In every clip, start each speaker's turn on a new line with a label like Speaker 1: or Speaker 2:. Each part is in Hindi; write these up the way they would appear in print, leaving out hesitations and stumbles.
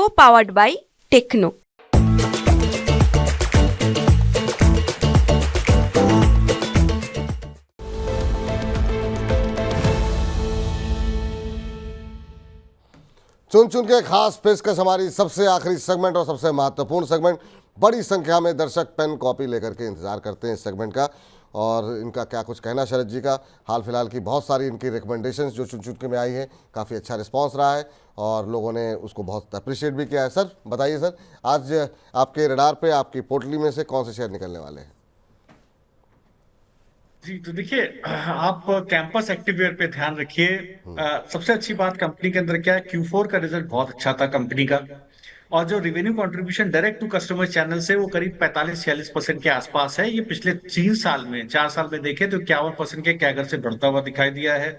Speaker 1: co-powered by Techno।
Speaker 2: चुन चुन के खास पेशकश, हमारी सबसे आखिरी सेगमेंट और सबसे महत्वपूर्ण सेगमेंट। बड़ी संख्या में दर्शक पेन कॉपी लेकर के इंतजार करते हैं इस सेगमेंट का, और इनका क्या कुछ कहना शरद जी का। हाल फिलहाल की बहुत सारी इनकी रिकमेंडेशंस जो चुन चुन के में आई है, काफ़ी अच्छा रिस्पांस रहा है और लोगों ने उसको बहुत अप्रिशिएट भी किया है। सर बताइए सर, आज आपके रडार पे, आपकी पोटली में से कौन से शेयर निकलने वाले हैं?
Speaker 3: जी तो देखिए, आप कैंपस एक्टिववेयर पे ध्यान रखिए। सबसे अच्छी बात कंपनी के अंदर क्या है, Q4 का रिजल्ट बहुत अच्छा था कंपनी का, और जो revenue contribution direct to customer channel से वो करीब 45-46% के आसपास है। ये पिछले 4 साल में देखें तो 51% के कैगर से बढ़ता हुआ दिखाई दिया है।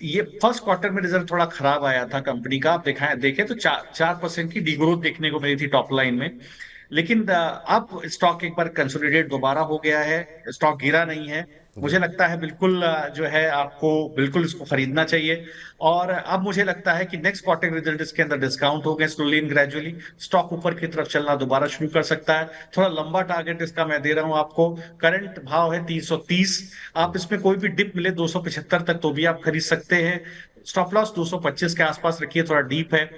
Speaker 3: ये फर्स्ट क्वार्टर में रिजल्ट थोड़ा खराब आया था कंपनी का, आप देखें तो 4% की डीग्रोथ देखने को मिली थी टॉप लाइन में। लेकिन अब स्टॉक एक बार कंसोलिडेट दोबारा हो गया है, स्टॉक गिरा नहीं है। मुझे लगता है बिल्कुल जो है आपको बिल्कुल इसको खरीदना चाहिए। और अब मुझे लगता है कि नेक्स्ट क्वार्टर रिजल्ट इसके अंदर डिस्काउंट हो गए, स्लोली एंड ग्रेजुअली स्टॉक ऊपर की तरफ चलना दोबारा शुरू कर सकता है। थोड़ा लंबा टारगेट इसका मैं दे रहा हूं आपको। करंट भाव है 330, आप इसमें कोई भी डिप मिले 275 तक तो भी आप खरीद सकते हैं। स्टॉप लॉस 225 के आसपास रखिए, थोड़ा डीप है।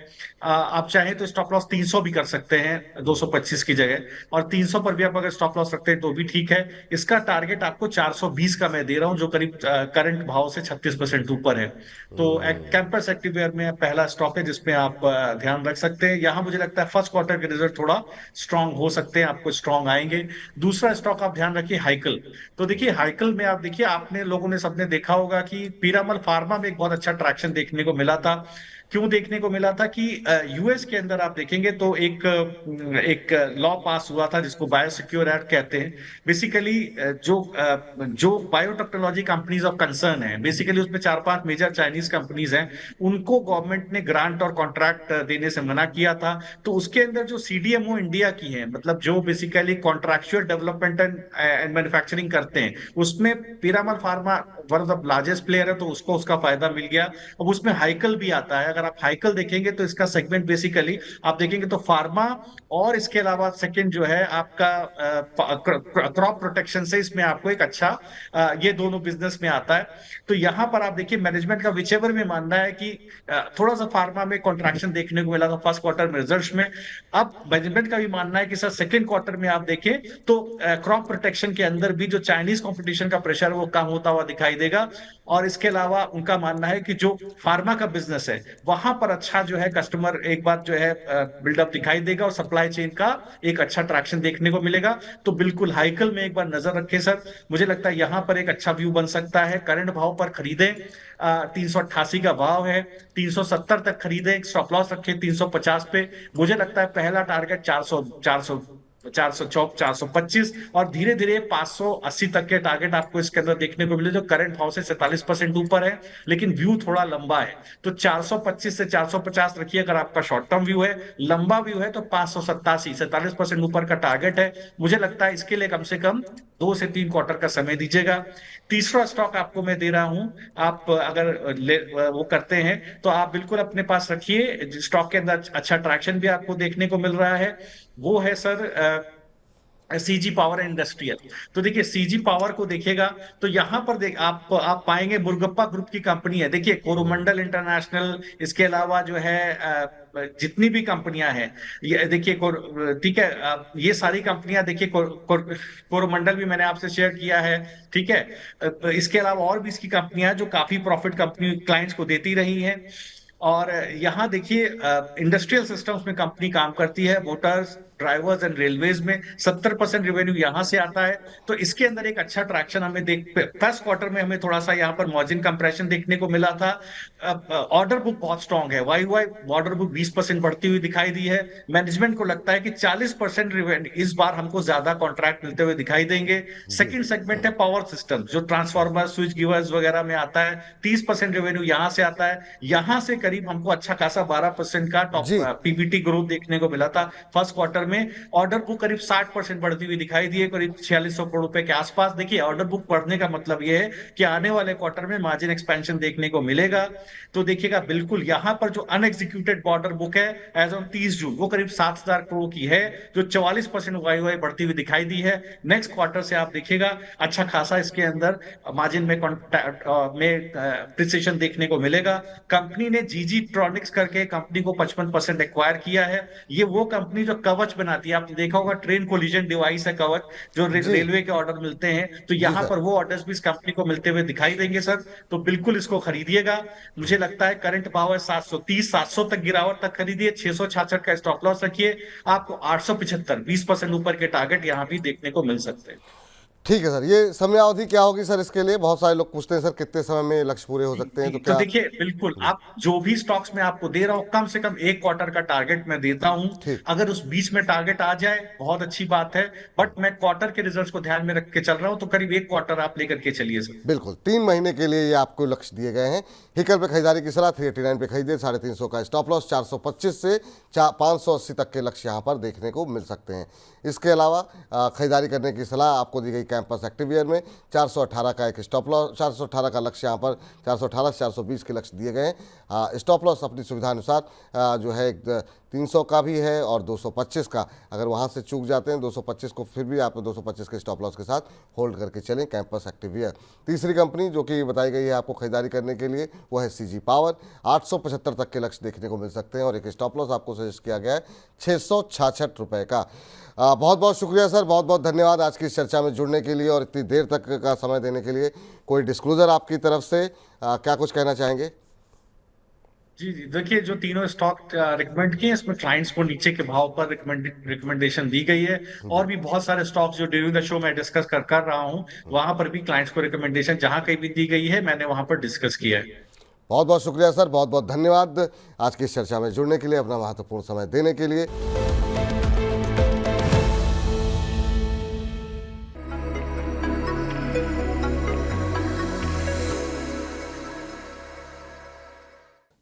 Speaker 3: आप चाहें तो स्टॉप लॉस 300 भी कर सकते हैं 225 की जगह, और 300 पर भी आप अगर स्टॉप लॉस रखते हैं तो भी ठीक है। इसका टारगेट आपको 420 का मैं दे रहा हूं, जो करीब करंट भाव से 36% ऊपर है। तो कैंपस एक्टिववेयर में पहला स्टॉक है जिसमें आप ध्यान रख सकते हैं। यहां मुझे लगता है फर्स्ट क्वार्टर के रिजल्ट थोड़ा स्ट्रांग हो सकते हैं, आपको स्ट्रांग आएंगे। दूसरा स्टॉक आप ध्यान रखिए हाइकल। तो देखिए हाइकल में आप देखिए, आपने लोगों ने सबने देखा होगा कि पीरामल फार्मा में एक बहुत अच्छा ट्रैक्शन देखने को मिला था। क्यों देखने को मिला था कि यूएस के अंदर आप देखेंगे तो एक लॉ पास हुआ था जिसको बायोसिक्योर एक्ट कहते हैं। बेसिकली जो बायोटेक्नोलॉजी कंपनीज ऑफ कंसर्न है, बेसिकली उसमें 4-5 मेजर चाइनीज कंपनीज हैं, उनको गवर्नमेंट ने ग्रांट और कॉन्ट्रैक्ट देने से मना किया था। तो उसके अंदर जो सीडीएमओ इंडिया की है, मतलब जो basically contractual development and manufacturing करते हैं, उसमें Piramal pharma one of the largest player है, तो उसको उसका फायदा मिल गया। अब उसमें हाइकल भी आता है। अगर आप हाइकल देखेंगे तो इसका सेगमेंट बेसिकली आप देखेंगे तो फार्मा, और इसके अलावा सेकंड जो है आपका क्रॉप प्रोटेक्शन से इसमें आपको एक अच्छा ये दोनों बिजनेस में आता है। तो यहां पर आप देखिए मैनेजमेंट का विचेवर में मानना है कि थोड़ा सा फार्मा में कॉन्ट्रैक्शन देखने को मिला था फर्स्ट क्वार्टर में रिजल्ट्स में। अब मैनेजमेंट का भी मानना है कि सर सेकंड क्वार्टर में आप देखें तो क्रॉप प्रोटेक्शन के अंदर भी जो चाइनीज कंपटीशन का प्रेशर वो कम होता हुआ दिखाई देगा। और इसके अलावा उनका मानना है कि जो फार्मा का बिजनेस है वहां पर अच्छा जो है कस्टमर एक बार जो है बिल्डअप दिखाई देगा, और सप्लाई चेन का एक अच्छा ट्रैक्शन देखने को मिलेगा। तो बिल्कुल हाइकल में एक बार नजर रखें सर, मुझे लगता है यहां पर एक अच्छा व्यू बन सकता है। करंट भाव पर खरीदें, 388 का भाव है, 370 तक खरीदें, स्टॉप लॉस रखें 350 पे। मुझे लगता है पहला टारगेट 400 400 425, और धीरे धीरे 580 तक के टारगेट आपको इसके अंदर देखने को मिले, जो करंट भाव से 47% ऊपर है, लेकिन व्यू थोड़ा लंबा है। तो 425 से 450 रखिए अगर आपका शॉर्ट टर्म व्यू है। लंबा व्यू है तो 587, 47% ऊपर का टारगेट है। मुझे लगता है इसके लिए कम से कम 2 से 3 क्वार्टर का समय दीजिएगा। तीसरा स्टॉक आपको मैं दे रहा हूं, आप अगर वो करते हैं तो आप बिल्कुल अपने पास रखिए, स्टॉक के अंदर अच्छा ट्रैक्शन भी आपको देखने को मिल रहा है। वो है सर सीजी पावर इंडस्ट्रियल। तो देखिए सीजी पावर को देखिएगा तो यहां पर देख आप पाएंगे मुरुगप्पा ग्रुप की कंपनी है। देखिए कोरोमंडल इंटरनेशनल, इसके अलावा जो है जितनी भी कंपनियां हैं ये देखिए ठीक है, ये सारी कंपनियां देखिए कोरोमंडल भी मैंने आपसे शेयर किया है, ठीक है। इसके अलावा और भी इसकी कंपनियां जो काफी प्रॉफिट कंपनी क्लाइंट्स को देती रही हैं। और यहाँ देखिए इंडस्ट्रियल सिस्टम्स में कंपनी काम करती है, मोटर्स, ड्राइवर्स एंड रेलवेज में 70% रेवेन्यू यहां से आता है। तो इसके अंदर एक अच्छा ट्रैक्शन हमें फर्स्ट क्वार्टर में हमें थोड़ा सा यहाँ पर मार्जिन कंप्रेशन देखने को मिला था। ऑर्डर बुक बहुत स्ट्रांग है, वाई वाई ऑर्डर बुक 20% बढ़ती हुई दिखाई दी है। मैनेजमेंट को लगता है कि 40% रेवेन्यू इस बार हमको ज्यादा कॉन्ट्रैक्ट मिलते हुए दिखाई देंगे। सेकंड सेगमेंट है पावर सिस्टम, जो ट्रांसफार्मर, स्विच गिवर्स वगैरह में आता है, 30% रेवेन्यू यहां से आता है। यहां से करीब हमको अच्छा खासा 12% का टॉप
Speaker 2: जी
Speaker 3: पीबीटी ग्रोथ देखने को मिला था फर्स्ट क्वार्टर में ऑर्डर बुक करीब 60% बढ़ती हुई दिखाई दी है, करीब 4600 करोड़ रुपए के आसपास। देखिए, ऑर्डर बुक बढ़ने का मतलब ये है कि आने वाले क्वार्टर में मार्जिन एक्सपेंशन देखने को मिलेगा। तो देखिएगा, बिल्कुल यहाँ पर जो अनएग्जीक्यूटेड ऑर्डर बुक है एज ऑन 30 जून, वो करीब 7000 करोड़ की है, जो 44% वाई बढ़ती हुई दिखाई दी है। नेक्स्ट क्वार्टर से आप देखिएगा अच्छा खासा इसके अंदर मार्जिन में प्रिसिशन देखने को मिलेगा। कंपनी ने जीजी ट्रॉनिक्स करके कंपनी को 55% एक्वायर किया है। ये वो कंपनी जो कवच बनाती है, आपने देखा होगा ट्रेन कोलिजन डिवाइस है कवच, जो
Speaker 2: जी
Speaker 3: रेलवे के ऑर्डर मिलते हैं, तो
Speaker 2: जी
Speaker 3: यहाँ
Speaker 2: सर।
Speaker 3: पर वो ऑर्डर्स भी इस कंपनी को मिलते हुए दिखाई देंगे सर। तो बिल्कुल इसको खरीदिएगा। मुझे लगता है करंट पावर 730 700 तक गिरावट तक खरीदिए, 666 का स्टॉप लॉस रखिए। आपको 875 20% ऊपर के टारगेट यहाँ भी देखने को मिल सकते हैं।
Speaker 2: ठीक है सर, ये समयावधि क्या होगी सर इसके लिए? बहुत सारे लोग पूछते हैं सर कितने समय में लक्ष्य पूरे हो सकते हैं, तो
Speaker 3: तो
Speaker 2: क्या?
Speaker 3: देखिए, बिल्कुल आप जो भी स्टॉक्स में आपको दे रहा हूं, कम से कम एक क्वार्टर का टारगेट मैं देता हूं।
Speaker 2: ठीक।
Speaker 3: अगर उस बीच में टारगेट आ जाए बहुत अच्छी बात है, बट मैं क्वार्टर के रिजल्ट्स को ध्यान में रख के चल रहा हूं, तो करीब एक क्वार्टर आप लेकर के चलिए सर।
Speaker 2: बिल्कुल 3 महीने के लिए ये आपको लक्ष्य दिए गए हैं। हिकल पे खरीदारी की सलाह, 389 पे खरीदे, 350 का स्टॉप लॉस, 425 से 580 तक के लक्ष्य यहाँ पर देखने को मिल सकते हैं। इसके अलावा खरीदारी करने की सलाह आपको दी गई कैंपस एक्टिवियर में, 418 का एक स्टॉप लॉस, 418 का लक्ष्य यहाँ पर, 418 से 420 के लक्ष्य दिए गए हैं। स्टॉप लॉस अपनी सुविधा अनुसार जो है 300 का भी है और 225 का। अगर वहाँ से चूक जाते हैं 225 को, फिर भी आप 225 के स्टॉप लॉस के साथ होल्ड करके चलें कैंपस एक्टिवियर। तीसरी कंपनी जो कि बताई गई है आपको खरीदारी करने के लिए, वो है सीजी पावर, 875 तक के लक्ष्य देखने को मिल सकते हैं और एक स्टॉप लॉस आपको सजेस्ट किया गया है 666 रुपये का। बहुत बहुत शुक्रिया सर, बहुत बहुत धन्यवाद आज की इस चर्चा में जुड़ने के लिए और इतनी देर तक का समय देने के लिए। कोई डिस्क्लोजर आपकी तरफ से क्या कुछ कहना चाहेंगे?
Speaker 3: जी जी, देखिए, जो तीनों स्टॉक रिकमेंड किए, इसमें क्लाइंट्स को नीचे के भाव पर रिकमेंडेशन दी गई है। और भी बहुत सारे स्टॉक्स जो ड्यूरिंग द शो मैं डिस्कस कर रहा हूँ, वहां पर भी क्लाइंट्स को रिकमेंडेशन जहां कहीं भी दी गई है, मैंने वहां पर डिस्कस किया है।
Speaker 2: बहुत बहुत शुक्रिया सर, बहुत बहुत धन्यवाद आज की इस चर्चा में जुड़ने के लिए, अपना महत्वपूर्ण समय देने के लिए।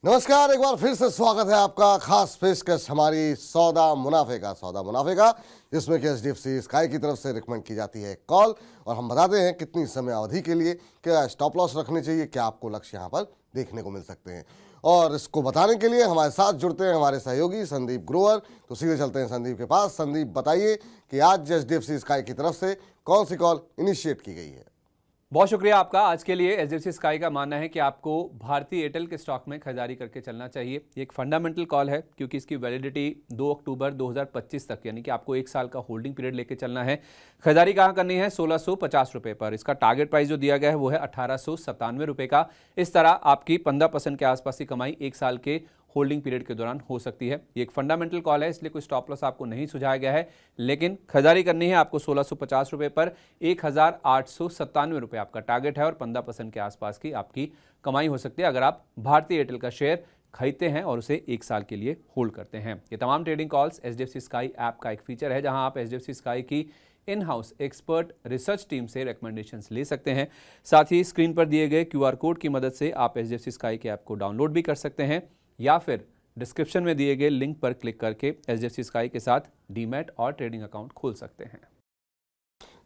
Speaker 2: नमस्कार, एक बार फिर से स्वागत है आपका। खास पेशकश हमारी सौदा मुनाफे का, जिसमें कि एचडीएफसी स्काई की तरफ से रिकमेंड की जाती है कॉल, और हम बताते हैं कितनी समय अवधि के लिए क्या स्टॉप लॉस रखने चाहिए, क्या आपको लक्ष्य यहाँ पर देखने को मिल सकते हैं। और इसको बताने के लिए हमारे साथ जुड़ते हैं हमारे सहयोगी संदीप ग्रोवर। तो सीधे चलते हैं संदीप के पास। संदीप, बताइए कि आज एचडीएफसी स्काई की तरफ से कौन सी कॉल इनिशिएट की गई है?
Speaker 4: बहुत शुक्रिया आपका। आज के लिए एचडीएफसी स्काई का मानना है कि आपको भारतीय एयरटेल के स्टॉक में खरीदारी करके चलना चाहिए। ये एक फंडामेंटल कॉल है क्योंकि इसकी वैलिडिटी 2 अक्टूबर 2025 तक, यानी कि आपको 1 साल का होल्डिंग पीरियड लेके चलना है। खरीदारी कहाँ करनी है? 1650 रुपये पर। इसका टारगेट प्राइस जो दिया गया है वो है 1897 रुपये का। इस तरह आपकी 15% के आसपास की कमाई 1 साल के होल्डिंग पीरियड के दौरान हो सकती है। ये एक फंडामेंटल कॉल है, इसलिए कोई स्टॉप लॉस आपको नहीं सुझाया गया है, लेकिन खरीदारी करनी है आपको 1650 रुपये पर। 1897 रुपये आपका टारगेट है और 15% के आसपास की आपकी कमाई हो सकती है अगर आप भारतीय एयरटेल का शेयर खरीदते हैं और उसे 1 साल के लिए होल्ड करते हैं। ये तमाम trading calls HDFC sky app का एक फीचर है, जहां आप एचडीएफसी स्काई की in house expert research team से रिकमेंडेशंस ले सकते हैं। साथ ही स्क्रीन पर दिए गए QR कोड की मदद से आप एचडीएफसी स्काई के ऐप को डाउनलोड भी कर सकते हैं, या फिर डिस्क्रिप्शन में दिए गए लिंक पर क्लिक करके एचडीएफसी स्काई के साथ डीमैट और ट्रेडिंग अकाउंट खोल सकते हैं।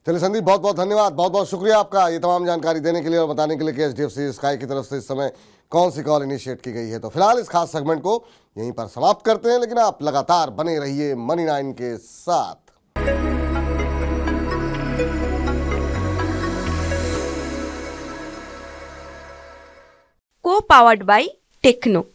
Speaker 2: चलिए संदीप, बहुत बहुत धन्यवाद, बहुत बहुत शुक्रिया आपका ये तमाम जानकारी देने के लिए और बताने के लिए कि एचडीएफसी स्काई की तरफ से इस समय कौन सी कॉल इनिशिएट की गई है। तो फिलहाल इस खास सेगमेंट को यहीं पर समाप्त करते हैं, लेकिन आप लगातार बने रहिए मनी 9 के साथ।
Speaker 1: को पावर्ड बाय टेक्नो।